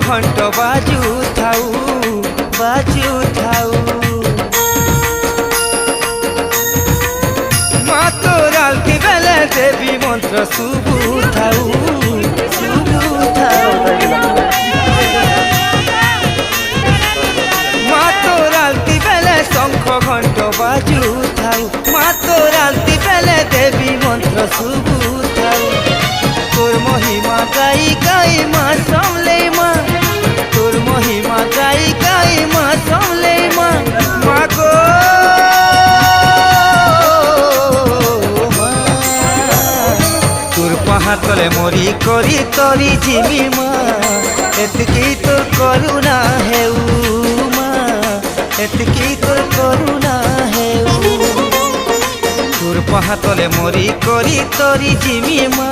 ঘণ্ট বাজু থাউ বাজু থাউ। মা তোর আলতি বেলে দেবী মন্ত্র শুভু থাউ শুভু থাউ। মা তোর আলতি বেলে শঙ্খ ঘণ্ট বাজু থাউ। মা তোর আলতি বেলে দেবী মন্ত্র শুভু থাউ। তোর মহিমা গাই গাই মা সমলে মা, তোর মহিমা গাই গাই মা সমলে মা। মা গো মা, তোর পাহাড় তলে মরি করি তরি জিমি মা। এতকি তোর করুণা হেউ মা, এতকি তোর করুণা হেউ। তোর পাহাড় তলে মরি করি তরি জিমি মা।